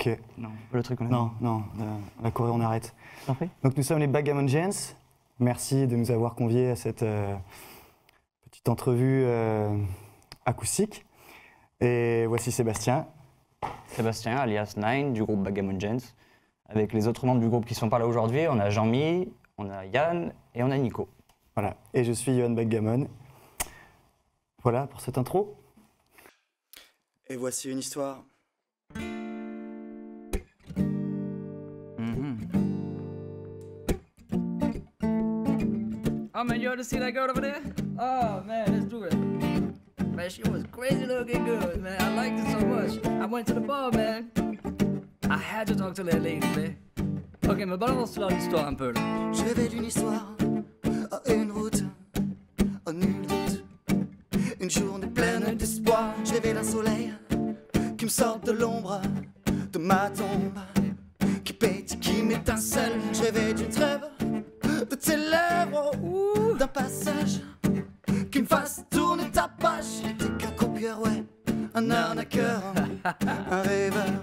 Ok. Non, le truc qu'on a Non, non, la Corée, on arrête. t'en prie. Donc nous sommes les Backgammon Gents. Merci de nous avoir conviés à cette petite entrevue acoustique. Et voici Sébastien. Sébastien, alias Nine, du groupe Backgammon Gents. Avec les autres membres du groupe qui sont pas là aujourd'hui, on a Jean-Mi, on a Yann et on a Nico. Voilà. Et je suis Johan Backgammon. Voilà pour cette intro. Et voici une histoire. Oh man, you ever see that girl over there? Oh man, let's do it. Man, she was crazy looking good, man. I liked it so much. I went to the bar, man. I had to talk to that lady, man. Ok, mais balance-leur l'histoire un peu, là. Je rêvais d'une histoire, une route, nul doute. Une journée pleine d'espoir. Je rêvais d'un soleil qui me sorte de l'ombre de ma tombe, qui pétille, qui m'étincelle. Je rêvais d'une trêve, de tes lèvres, d'un passage qui me fasse tourner ta page. J'étais qu'un copieur, ouais, un arnaqueur, un rêveur,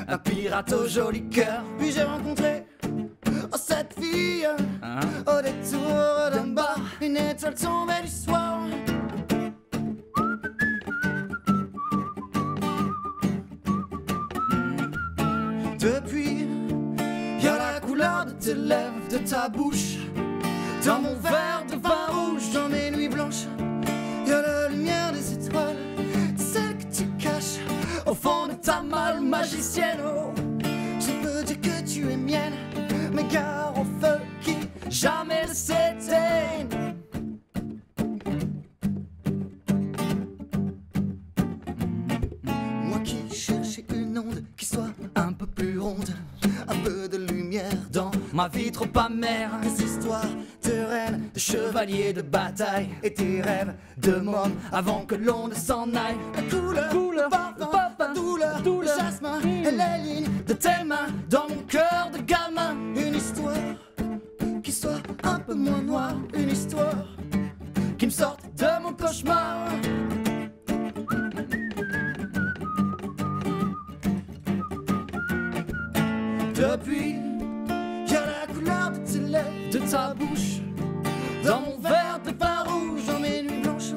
un pirate au joli cœur. Puis j'ai rencontré cette fille au détour d'un bar. Une étoile tombait du soir. Depuis, y a la couleur de tes lèvres, de ta bouche, dans mon verre de vin rouge, dans mes nuits blanches. Y a la lumière des étoiles, celle que tu caches au fond de ta malle magicienne. Oh, je peux dire que tu es mienne, mais gare au feu qui jamais ne s'éteigne. Moi qui cherchais une onde qui soit un peu plus ronde, un peu de lumière dans ma vie trop amère. Des histoires de reines, de chevaliers, de bataille, et tes rêves de môme avant que l'on ne s'en aille. La couleur, le parfum, la douleur, le jasmin et les lignes de tes mains dans mon cœur de gamin. Une histoire qui soit un peu moins noire, une histoire qui me sorte de mon cauchemar. Depuis, y a la couleur de tes lèvres, de ta bouche, dans mon verre de vin rouge, dans mes nuits blanches.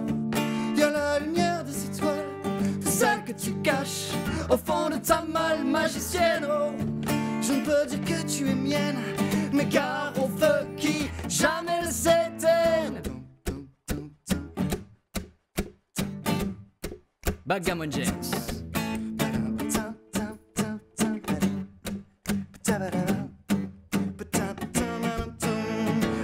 Y a la lumière des étoiles, de celle que tu caches au fond de ta malle magicienne. Oh, je ne peux dire que tu es mienne, mais gare au feu qui jamais ne s'éteigne. Backgammon Gents.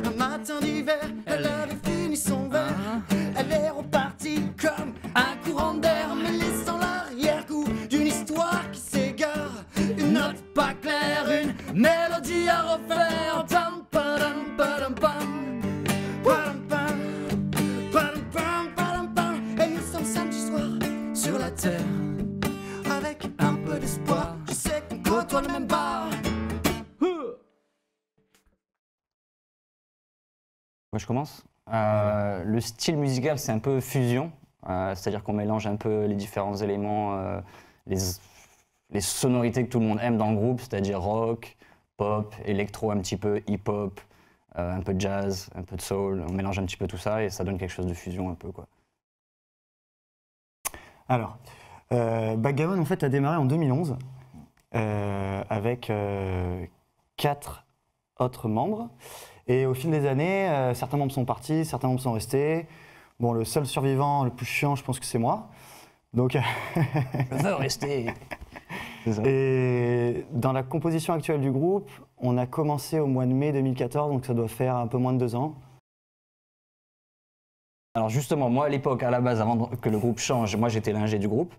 Un matin d'hiver, elle avait fini son verre. Elle est repartie comme un courant d'air, mais laissant l'arrière-goût d'une histoire qui s'égare. Une note pas claire, une mélodie à refaire. Tam, padam, padam, pam. Padam, pam. Padam, pam, padam, pam. Et nous sommes samedi soir sur la terre, avec un peu d'espoir. Je sais qu'on côtoie le même bar. Moi, je commence. Le style musical, c'est un peu fusion. C'est-à-dire qu'on mélange un peu les différents éléments, les sonorités que tout le monde aime dans le groupe, c'est-à-dire rock, pop, électro un petit peu, hip-hop, un peu de jazz, un peu de soul. On mélange un petit peu tout ça et ça donne quelque chose de fusion un peu, quoi. Alors, Backgammon en fait a démarré en 2011 avec 4 autres membres. Et au fil des années, certains membres sont partis, certains membres sont restés. Bon, le seul survivant, le plus chiant, je pense que c'est moi. Donc, Je veux rester. et dans la composition actuelle du groupe, on a commencé au mois de mai 2014, donc ça doit faire un peu moins de 2 ans. Alors justement, moi à l'époque, à la base, avant que le groupe change, moi j'étais l'ingé du groupe,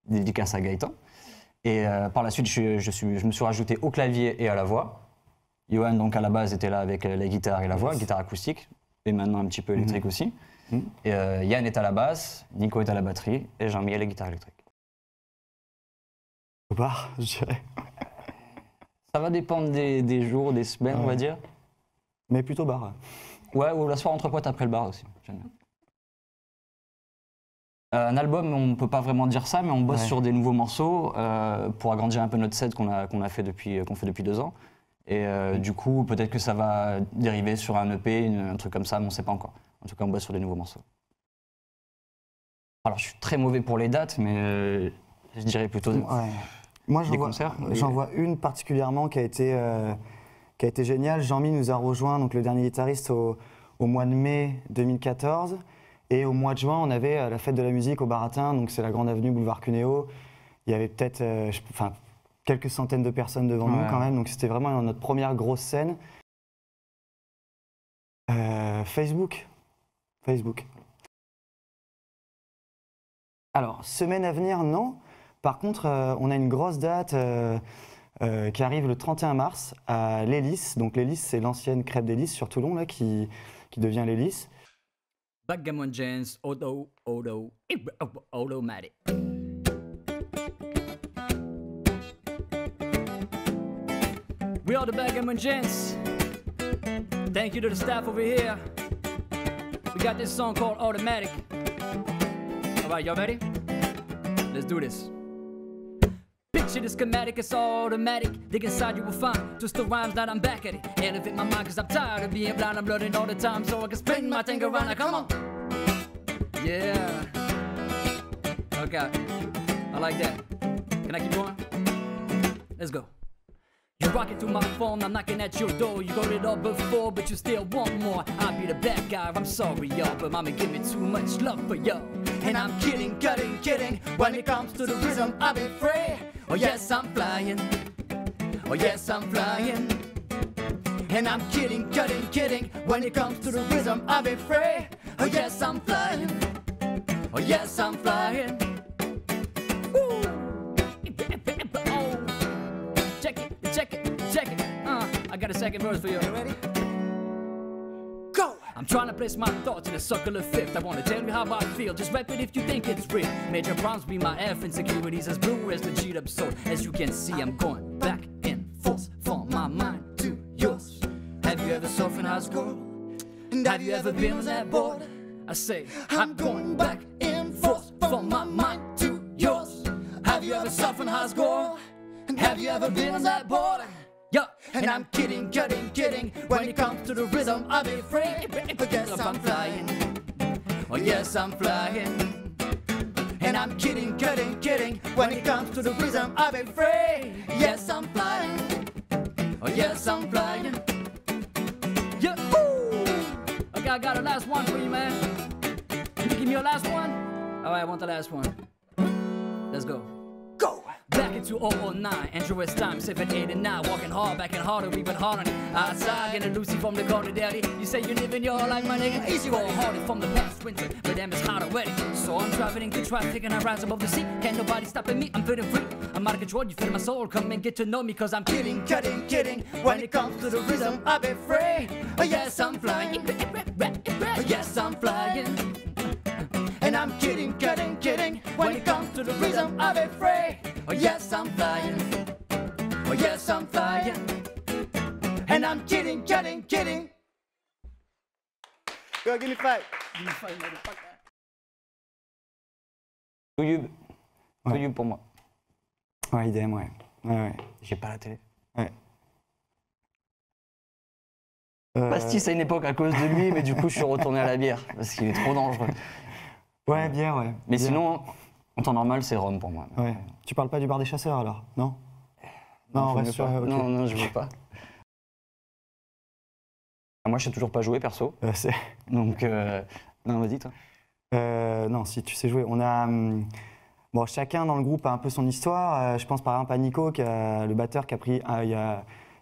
dédicace à Gaëtan. Et par la suite, je me suis rajouté au clavier et à la voix. Johan, donc à la base, était là avec la guitare et la voix, guitare acoustique, et maintenant un petit peu électrique aussi. Et Yann est à la basse, Nico est à la batterie, et Jean-Mi à la guitare électrique. Au bar, je dirais. Ça va dépendre des jours, des semaines, on va dire. Mais plutôt bar. Ouais, ou la soirée entre potes après le bar aussi, j'aime bien. Un album, on ne peut pas vraiment dire ça, mais on bosse Ouais. sur des nouveaux morceaux pour agrandir un peu notre set qu'on fait depuis 2 ans. Et du coup, peut-être que ça va dériver sur un EP, un truc comme ça, mais on ne sait pas encore. En tout cas, on bosse sur des nouveaux morceaux. Alors, je suis très mauvais pour les dates, mais je dirais plutôt Ouais. Moi, des concerts. j'en vois une particulièrement qui a été géniale. Jean-Mi nous a rejoint, donc le dernier guitariste, au mois de mai 2014. Et au mois de juin, on avait la fête de la musique au Baratin, donc c'est la grande avenue boulevard Cuneo. Il y avait peut-être quelques centaines de personnes devant nous Ouais. quand même, donc c'était vraiment notre première grosse scène. Facebook. Alors, semaine à venir, non. Par contre, on a une grosse date qui arrive le 31 mars à l'Hélice. Donc l'Hélice, c'est l'ancienne crêpe d'Hélice sur Toulon, là, qui devient l'Hélice. Backgammon Gents, Odo-Matic. We are the Backgammon Gents. Thank you to the staff over here. We got this song called Automatic. Alright, y'all ready? Let's do this. Picture the schematic, it's automatic. Dig inside, you will find twist the rhymes that I'm back at it. Elevate my mind, cause I'm tired of being blind. I'm blooding all the time, so I can spin my thing around. Now, come on. Yeah. Okay. I like that. Can I keep going? Let's go. You rocking through my phone, I'm knocking at your door. You got it all before, but you still want more. I'll be the bad guy, I'm sorry, y'all, but mama give me too much love for y'all. And I'm kidding. When it comes to the rhythm, I'll be free. Oh yes, I'm flying. Oh yes, I'm flying. And I'm kidding. When it comes to the rhythm, I'll be free. Oh yes, I'm flying. Oh yes, I'm flying. Woo. Oh. Check it. I got a second verse for you. You ready? Go! I'm trying to place my thoughts in a circular fifth. I wanna tell you how I feel. Just rap it if you think it's real. Major problems be my F insecurities as blue as the G'd up soul. As you can see, I'm going back and forth from my mind to yours. Have you ever surfed in high school? And have you ever been on that board? I say, I'm going back and forth from my mind to yours. Have you ever surfed in high school? And have you ever been on that board? Yeah, and I'm kidding. When it comes to the rhythm, I'll be free. But yes, I'm flying. Oh yes, I'm flying. And I'm kidding. When it comes to the rhythm, I'll be free. Yes, I'm flying. Oh yes, I'm flying. Yeah, woo! Okay, I got a last one for you, man. Can you give me your last one? All right, I want the last one. Let's go. Go! Back into 009, Android's time, 789. Walking hard, back and harder, even harder. Outside, getting Lucy from the corner, daddy. You say you're living your life, my nigga. Easy roll harder from the past winter, but damn, it's hot already. So I'm traveling to traffic and I rise above the sea. Can't nobody stopping me, I'm feeling free. I'm out of control, you feel my soul. Come and get to know me, cause I'm kidding. When it comes to the rhythm, I'll be free. Oh yes, I'm flying. Oh yes, I'm flying. And I'm kidding. When it comes to the rhythm, I'll be free. Oh yes, I'm flying. Oh yes, I'm flying. And I'm kidding. Go, give me five. YouTube. Ouais. YouTube pour moi. Ouais, idem, ouais. J'ai pas la télé. Ouais. Pastis à une époque à cause de lui, mais du coup je suis retourné à la bière parce qu'il est trop dangereux. Ouais, bière, ouais. Mais Bière. sinon, en temps normal, c'est Rome pour moi. Ouais. Tu parles pas du bar des chasseurs alors? Non? Non, on faut reste mieux sur. pas. Ok. Non, je veux pas. Moi, je sais toujours pas jouer perso. Donc, non, vas-y toi. Non, si tu sais jouer. On a. Bon, chacun dans le groupe a un peu son histoire. Je pense par exemple à Nico, le batteur qui a pris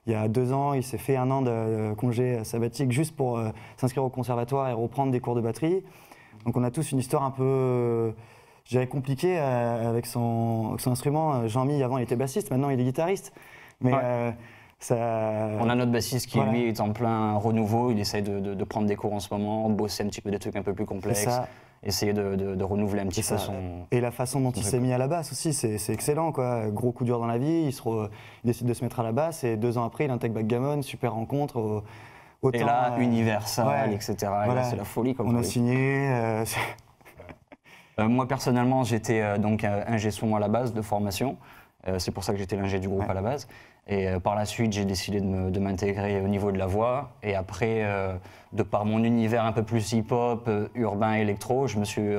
il y a 2 ans, il s'est fait 1 an de congé sabbatique juste pour s'inscrire au conservatoire et reprendre des cours de batterie. Donc on a tous une histoire un peu, je dirais, compliquée avec son instrument. Jean-Mi, avant, il était bassiste, maintenant il est guitariste. Mais Ouais. ça... On a notre bassiste qui, Voilà. lui, est en plein renouveau. Il essaye de prendre des cours en ce moment, de bosser un petit peu des trucs un peu plus complexes, C'est ça. essayer de renouveler un petit peu Ça. son... Et la façon dont il son s'est truc. mis à la basse aussi, c'est excellent, quoi. Gros coup dur dans la vie, il décide de se mettre à la basse et 2 ans après, il intègre Backgammon, super rencontre. Et là, Universal, ouais. etc. Et Voilà. là, c'est la folie. Comme On a folie. signé. Moi personnellement, j'étais donc ingé son à la base de formation. C'est pour ça que j'étais l'ingé du groupe à la base. Et par la suite, j'ai décidé de m'intégrer au niveau de la voix. Et après, de par mon univers un peu plus hip-hop, urbain, électro, je me suis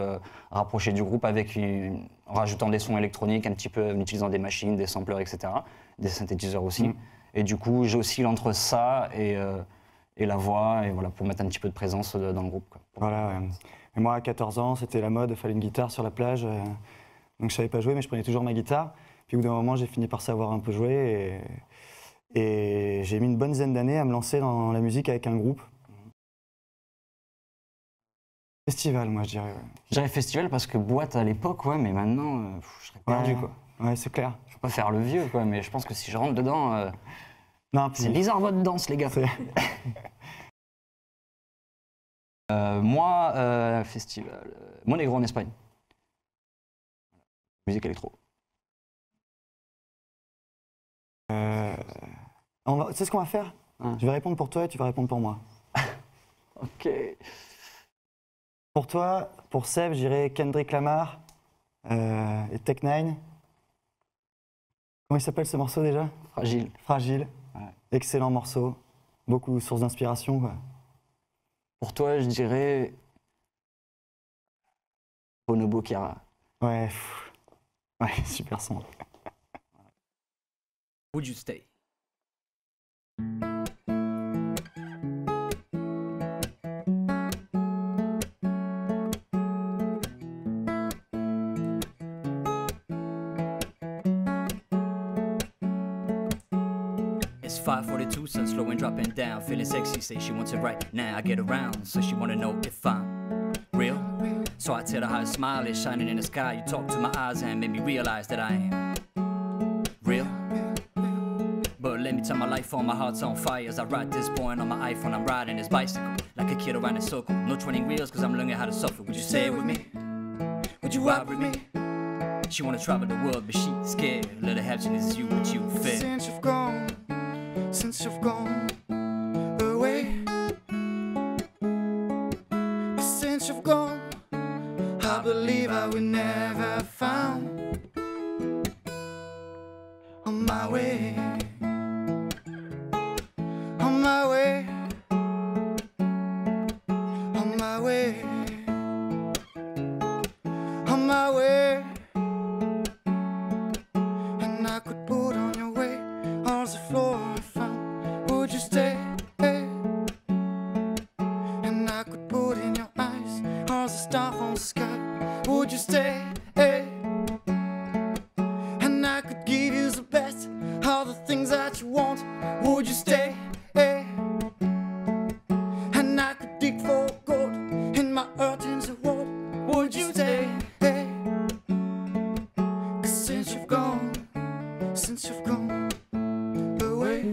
rapproché du groupe en rajoutant des sons électroniques, un petit peu en utilisant des machines, des sampleurs, etc. Des synthétiseurs aussi. Et du coup, j'oscille entre ça et la voix, et voilà, pour mettre un petit peu de présence dans le groupe, quoi. Voilà, ouais. Et moi, à 14 ans, c'était la mode, il fallait une guitare sur la plage. Donc je savais pas jouer, mais je prenais toujours ma guitare. Puis au bout d'un moment, j'ai fini par savoir un peu jouer. Et j'ai mis une bonne dizaine d'années à me lancer dans la musique avec un groupe. Festival, moi, je dirais. Ouais. Je dirais festival parce que boîte à l'époque, ouais, mais maintenant, je serais perdu, quoi. Ouais, c'est clair. Je peux pas faire le vieux, quoi, mais je pense que si je rentre dedans, Non, puis c'est bizarre votre danse, les gars. Moi, festival, Monegro en Espagne. Musique électro. Tu sais ce qu'on va faire? Je vais répondre pour toi et tu vas répondre pour moi. Ok. Pour toi, pour Seb, j'irai Kendrick Lamar et Tech9. Comment il s'appelle ce morceau déjà? Fragile. Fragile. Ouais. Excellent morceau. Beaucoup de sources d'inspiration, quoi. Pour toi, je dirais Bonobo Chiara. Ouais, ouais, super son. Would you stay? It's 5:42, sun slow and dropping down. Feeling sexy, say she wants it right now. I get around, so she wanna know if I'm real. So I tell her how a smile is shining in the sky. You talk to my eyes and made me realize that I am real. But let me tell my life on, my heart's on fire. As I ride this boy on my iPhone, I'm riding his bicycle like a kid around a circle. No training wheels, cause I'm learning how to suffer. Would you stay with me? Would you ride with me? She wanna travel the world, but she's scared. Little happiness is you, what you feel. Since you've gone away, since you've gone, I believe I would never found on my way, on my way, on my way, on my way. And I could put on your way on the floor I found. Would you stay? And I could put in your eyes all the stars on the sky. Would you stay? And I could give you the best, all the things that you want. Would you stay? And I could dig for gold in my earth in the world. Would you stay? 'Cause since you've gone away,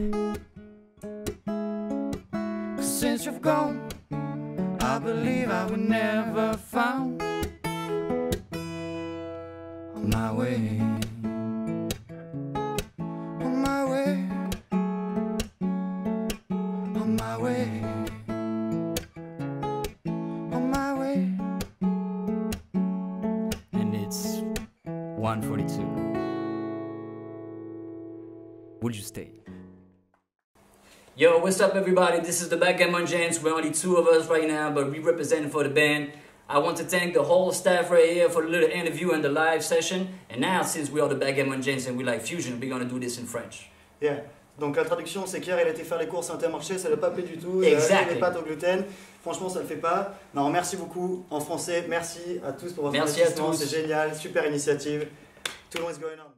'cause since you've gone, I believe I would never found on my way, on my way, on my way, on my way. And it's 1:42. Would you stay? Yo, what's up everybody? This is the Backgammon Gents. We're only two of us right now, but we represent for the band. I want to thank the whole staff right here for the little interview and the live session. And now, since we are the Backgammon Gents and we like fusion, we're gonna do this in French. Yeah. Donc la traduction, c'est qu'hier, il a été faire les courses à Intermarché, ça l'a pas plu du tout. Exactly. Il a des pâtes au gluten. Franchement, ça le fait pas. Non, merci beaucoup en français. Merci à tous pour votre Merci à investissement. tous. C'est génial, super initiative. Tout le monde is going on.